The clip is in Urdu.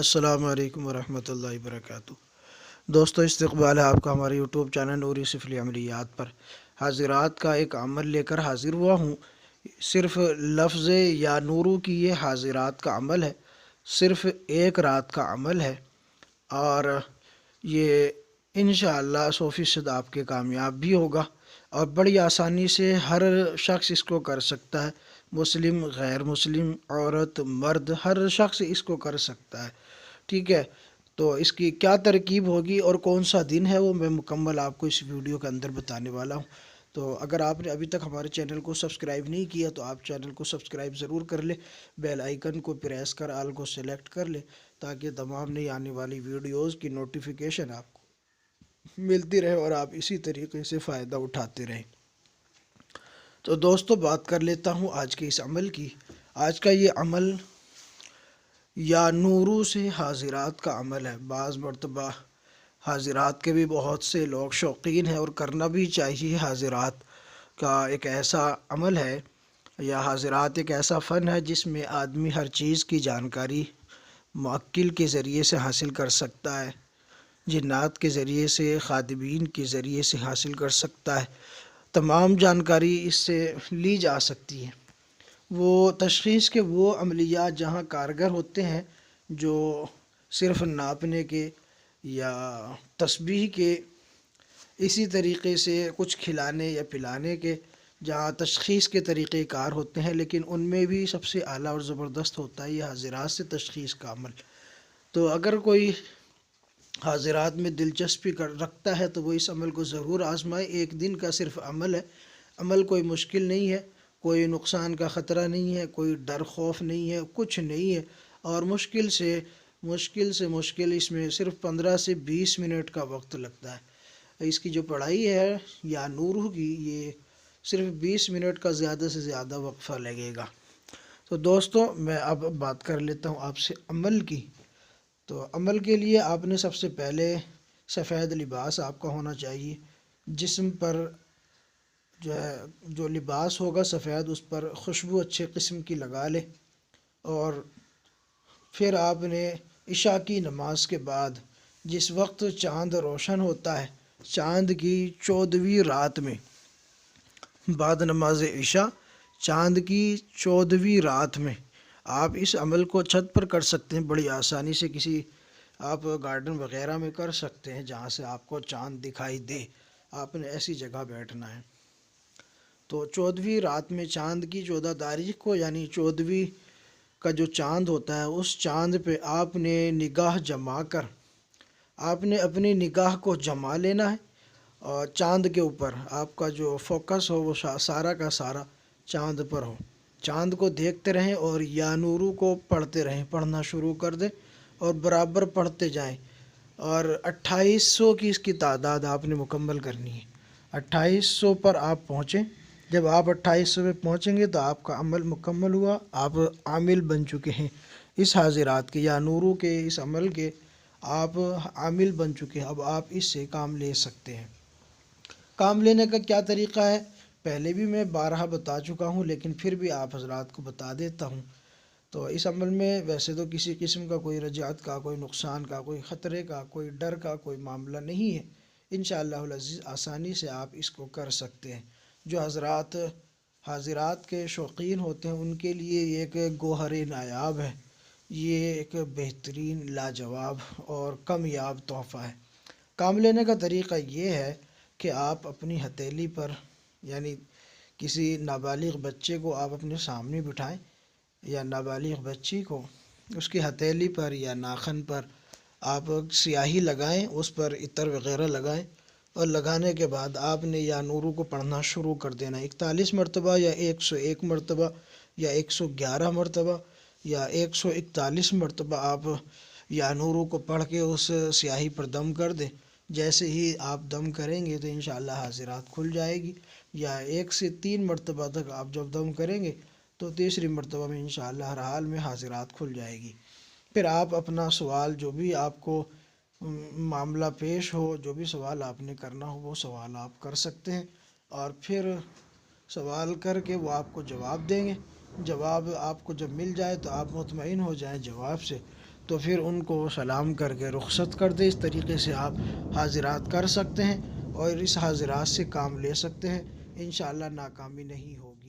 السلام علیکم ورحمۃ اللہ وبرکاتہ۔ دوستو، استقبال ہے آپ کا ہمارے یوٹیوب چینل نوری سفلی عملیات پر۔ حاضرات کا ایک عمل لے کر حاضر ہوا ہوں۔ صرف لفظ یا نورو کی یہ حاضرات کا عمل ہے، صرف ایک رات کا عمل ہے، اور یہ انشاءاللہ 100% آپ کے کامیاب بھی ہوگا، اور بڑی آسانی سے ہر شخص اس کو کر سکتا ہے۔ مسلم، غیر مسلم، عورت، مرد، ہر شخص اس کو کر سکتا ہے۔ ٹھیک ہے، تو اس کی کیا ترکیب ہوگی اور کون سا دن ہے وہ میں مکمل آپ کو اس ویڈیو کے اندر بتانے والا ہوں۔ تو اگر آپ نے ابھی تک ہمارے چینل کو سبسکرائب نہیں کیا تو آپ چینل کو سبسکرائب ضرور کر لیں، بیل آئیکن کو پریس کر آل کو سلیکٹ کر لیں تاکہ تمام نئی آنے والی ویڈیوز کی نوٹیفیکیشن آپ کو ملتی رہے اور آپ اسی طریقے سے فائدہ اٹھاتے رہیں۔ تو دوستو، بات کر لیتا ہوں آج کے اس عمل کی۔ آج کا یہ عمل یا نورو سے حاضرات کا عمل ہے۔ بعض مرتبہ حاضرات کے بھی بہت سے لوگ شوقین ہیں اور کرنا بھی چاہیے۔ حاضرات کا ایک ایسا عمل ہے یا حاضرات ایک ایسا فن ہے جس میں آدمی ہر چیز کی جانکاری موکل کے ذریعے سے حاصل کر سکتا ہے، جنات کے ذریعے سے، خادمین کے ذریعے سے حاصل کر سکتا ہے۔ تمام جانکاری اس سے لی جا سکتی ہے۔ وہ تشخیص کے وہ عملیات جہاں کارگر ہوتے ہیں جو صرف ناپنے کے یا تسبیح کے، اسی طریقے سے کچھ کھلانے یا پلانے کے، جہاں تشخیص کے طریقہ کار ہوتے ہیں، لیکن ان میں بھی سب سے اعلیٰ اور زبردست ہوتا ہے یہ حاضرات سے تشخیص کا عمل۔ تو اگر کوئی حاضرات میں دلچسپی رکھتا ہے تو وہ اس عمل کو ضرور آزمائے۔ ایک دن کا صرف عمل ہے، عمل کوئی مشکل نہیں ہے، کوئی نقصان کا خطرہ نہیں ہے، کوئی ڈر خوف نہیں ہے، کچھ نہیں ہے، اور مشکل سے مشکل اس میں صرف 15 سے 20 منٹ کا وقت لگتا ہے۔ اس کی جو پڑھائی ہے یا نورو کی، یہ صرف 20 منٹ کا زیادہ سے زیادہ وقفہ لگے گا۔ تو دوستو، میں اب بات کر لیتا ہوں آپ سے عمل کی۔ تو عمل کے لیے آپ نے سب سے پہلے سفید لباس آپ کا ہونا چاہیے۔ جسم پر جو لباس ہوگا سفید، اس پر خوشبو اچھے قسم کی لگا لے، اور پھر آپ نے عشاء کی نماز کے بعد جس وقت چاند روشن ہوتا ہے، چاند کی 14ویں رات میں، بعد نماز عشاء چاند کی 14ویں رات میں آپ اس عمل کو چھت پر کر سکتے ہیں بڑی آسانی سے۔ کسی آپ گارڈن وغیرہ میں کر سکتے ہیں جہاں سے آپ کو چاند دکھائی دے، آپ نے ایسی جگہ بیٹھنا ہے۔ تو 14ویں رات میں چاند کی 14 تاریخ کو، یعنی 14ویں کا جو چاند ہوتا ہے، اس چاند پہ آپ نے نگاہ جما کر، آپ نے اپنی نگاہ کو جما لینا ہے، اور چاند کے اوپر آپ کا جو فوکس ہو وہ سارا کا سارا چاند پر ہو۔ چاند کو دیکھتے رہیں اور یا نورو کو پڑھتے رہیں، پڑھنا شروع کر دیں اور برابر پڑھتے جائیں، اور 2800 کی اس کی تعداد آپ نے مکمل کرنی ہے۔ 2800 پر آپ پہنچیں۔ جب آپ 2800 پہ پہنچیں گے تو آپ کا عمل مکمل ہوا، آپ عامل بن چکے ہیں اس حاضرات کے یا نورو کے اس عمل کے، آپ عامل بن چکے ہیں۔ اب آپ اس سے کام لے سکتے ہیں۔ کام لینے کا کیا طریقہ ہے پہلے بھی میں بارہا بتا چکا ہوں، لیکن پھر بھی آپ حضرات کو بتا دیتا ہوں۔ تو اس عمل میں ویسے تو کسی قسم کا کوئی رجعت کا، کوئی نقصان کا، کوئی خطرے کا، کوئی ڈر کا کوئی معاملہ نہیں ہے۔ انشاءاللہ العزیز آسانی سے آپ اس کو کر سکتے ہیں۔ جو حضرات حاضرات کے شوقین ہوتے ہیں ان کے لیے یہ ایک گوہر نایاب ہے، یہ ایک بہترین، لاجواب اور کمیاب تحفہ ہے۔ کام لینے کا طریقہ یہ ہے کہ آپ اپنی ہتھیلی پر، یعنی کسی نابالغ بچے کو آپ اپنے سامنے بٹھائیں، یا نابالغ بچی کو اس کی ہتھیلی پر یا ناخن پر آپ سیاہی لگائیں، اس پر عطر وغیرہ لگائیں، اور لگانے کے بعد آپ نے یا نورو کو پڑھنا شروع کر دینا 41 مرتبہ یا 101 مرتبہ یا 111 مرتبہ یا 141 مرتبہ آپ یا نورو کو پڑھ کے اس سیاہی پر دم کر دیں۔ جیسے ہی آپ دم کریں گے تو انشاءاللہ حاضرات کھل جائے گی، یا 1 سے 3 مرتبہ تک آپ جب دم کریں گے تو تیسری مرتبہ میں انشاءاللہ ہر حال میں حاضرات کھل جائے گی۔ پھر آپ اپنا سوال، جو بھی آپ کو معاملہ پیش ہو، جو بھی سوال آپ نے کرنا ہو وہ سوال آپ کر سکتے ہیں، اور پھر سوال کر کے وہ آپ کو جواب دیں گے۔ جواب آپ کو جب مل جائے تو آپ مطمئن ہو جائیں جواب سے، تو پھر ان کو سلام کر کے رخصت کر دے۔ اس طریقے سے آپ حاضرات کر سکتے ہیں اور اس حاضرات سے کام لے سکتے ہیں، انشاءاللہ ناکامی نہیں ہوگی۔